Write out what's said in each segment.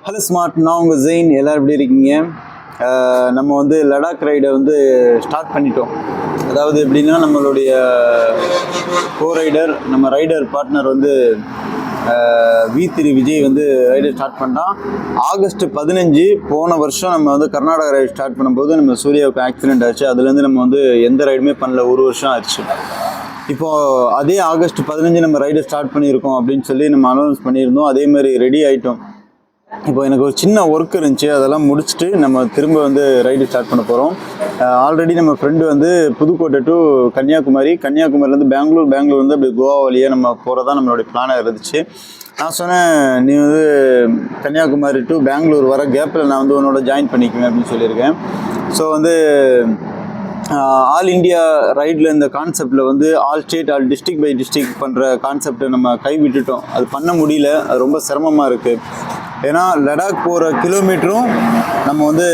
Hello smart, நான் உங்கள் ஜெயின். எல்லோரும் எப்படி இருக்கீங்க? நம்ம வந்து லடாக் ரைடை வந்து ஸ்டார்ட் பண்ணிட்டோம். அதாவது எப்படின்னா, நம்மளுடைய ரைடர் நம்ம ரைடர் பார்ட்னர் வந்து V3 விஜய் வந்து ரைடை ஸ்டார்ட் பண்ணிட்டான். ஆகஸ்ட் 15 போன வருஷம் நம்ம வந்து கர்நாடகா ரைடு ஸ்டார்ட் பண்ணும்போது நம்ம சூர்யாவுக்கு ஆக்சிடென்ட் ஆச்சு. அதுலேருந்து நம்ம வந்து எந்த ரைடுமே பண்ணல, ஒரு வருஷம் ஆச்சு. இப்போது அதே ஆகஸ்ட் 15 நம்ம ரைடை ஸ்டார்ட் பண்ணியிருக்கோம் அப்படின்னு சொல்லி நம்ம அனௌன்ஸ் பண்ணியிருந்தோம். அதே மாதிரி ரெடி ஆகிட்டோம். இப்போ எனக்கு ஒரு சின்ன ஒர்க் இருந்துச்சு, அதெல்லாம் முடிச்சுட்டு நம்ம திரும்ப வந்து ரைடு ஸ்டார்ட் பண்ண போகிறோம். ஆல்ரெடி நம்ம ஃப்ரெண்டு வந்து புதுக்கோட்டை டு கன்னியாகுமரிலேருந்து பெங்களூர் வந்து அப்படி கோவா வழியாக நம்ம போகிறதா நம்மளுடைய பிளானாக இருந்துச்சு. நான் சொன்னேன், நீ வந்து கன்னியாகுமரி டு பெங்களூர் வர கேப்பில் நான் வந்து உன்னோட ஜாயின் பண்ணிக்குவேன் அப்படின்னு சொல்லியிருக்கேன். ஸோ வந்து ஆல் இண்டியா ரைடில் இந்த கான்செப்டில் வந்து all state all district by district பண்ணுற கான்செப்டை நம்ம கைவிட்டுட்டோம். அது பண்ண முடியல, அது ரொம்ப சிரமமாக இருக்குது. ஏன்னா லடாக் போகிற கிலோமீட்டரும் நம்ம வந்து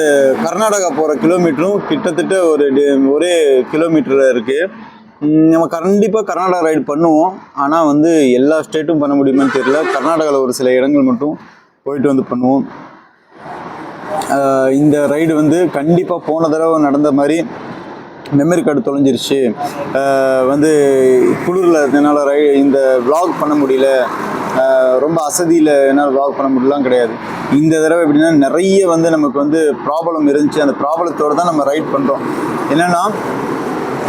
கர்நாடகா போகிற கிலோமீட்டரும் கிட்டத்தட்ட ஒரே கிலோமீட்டரில் இருக்குது. நம்ம கண்டிப்பாக கர்நாடகா ரைடு பண்ணுவோம். ஆனால் வந்து எல்லா ஸ்டேட்டும் பண்ண முடியுமான்னு தெரியல. கர்நாடகாவில் ஒரு சில இடங்கள் மட்டும் போயிட்டு வந்து பண்ணுவோம். இந்த ரைடு வந்து கண்டிப்பாக போன தடவை நடந்த மாதிரி மெமரி கார்டு தொலைஞ்சிருச்சு, வந்து குளிரில் என்னால் இந்த விளாக் பண்ண முடியல, ரொம்ப அசதியில் என்னால் விளாக் பண்ண முடியலாம் கிடையாது. இந்த தடவை எப்படின்னா நிறைய வந்து நமக்கு வந்து ப்ராப்ளம் இருந்துச்சு. அந்த ப்ராப்ளத்தோடு தான் நம்ம ரைட் பண்ணுறோம். என்னென்னா,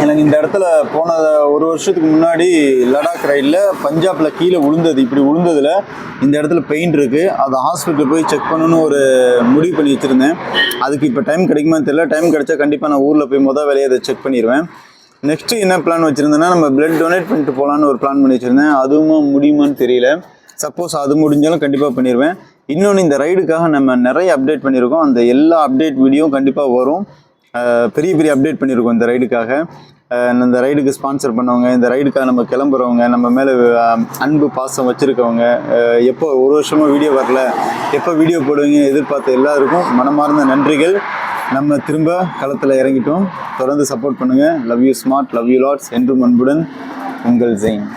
எனக்கு இந்த இடத்துல போன ஒரு வருஷத்துக்கு முன்னாடி லடாக் ரைடில் பஞ்சாபில் கீழே இப்படி விழுந்ததில் இந்த இடத்துல பெயின் இருக்குது. அதை ஹாஸ்பிட்டல் போய் செக் பண்ணணுன்னு ஒரு முடிவு பண்ணி வச்சுருந்தேன். அதுக்கு இப்போ டைம் கிடைக்குமான்னு தெரியல. டைம் கிடைச்சா கண்டிப்பாக நான் ஊரில் போய் வேலையை அதை செக் பண்ணிடுவேன். நெக்ஸ்ட்டு என்ன பிளான் வச்சுருந்தேன்னா, நம்ம பிளட் டொனேட் பண்ணிட்டு போகலான்னு ஒரு பிளான் பண்ணி வச்சுருந்தேன். அதுவும் முடியுமான்னு தெரியல. சப்போஸ் அது முடிஞ்சாலும் கண்டிப்பாக பண்ணிடுவேன். இன்னொன்று, இந்த ரைடுக்காக நம்ம நிறைய அப்டேட் பண்ணியிருக்கோம். அந்த எல்லா அப்டேட் வீடியோவும் கண்டிப்பாக வரும். பெரிய அப்டேட் பண்ணியிருக்கோம் இந்த ரைடுக்காக. இந்த ரைடுக்கு ஸ்பான்சர் பண்ணவங்க, இந்த ரைடுக்காக நம்ம கிளம்புறவங்க, நம்ம மேலே அன்பு பாசம் வச்சுருக்கவங்க, எப்போ ஒரு வருஷமாக வீடியோ வரல, எப்போ வீடியோ போடுவீங்க எதிர்பார்த்த எல்லாருக்கும் மனமார்ந்த நன்றிகள். நம்ம திரும்ப களத்தில் இறங்கிட்டோம். தொடர்ந்து சப்போர்ட் பண்ணுங்கள். Love you smart, love you lots. என்றும் அன்புடன் உங்கள் ஜெயின்.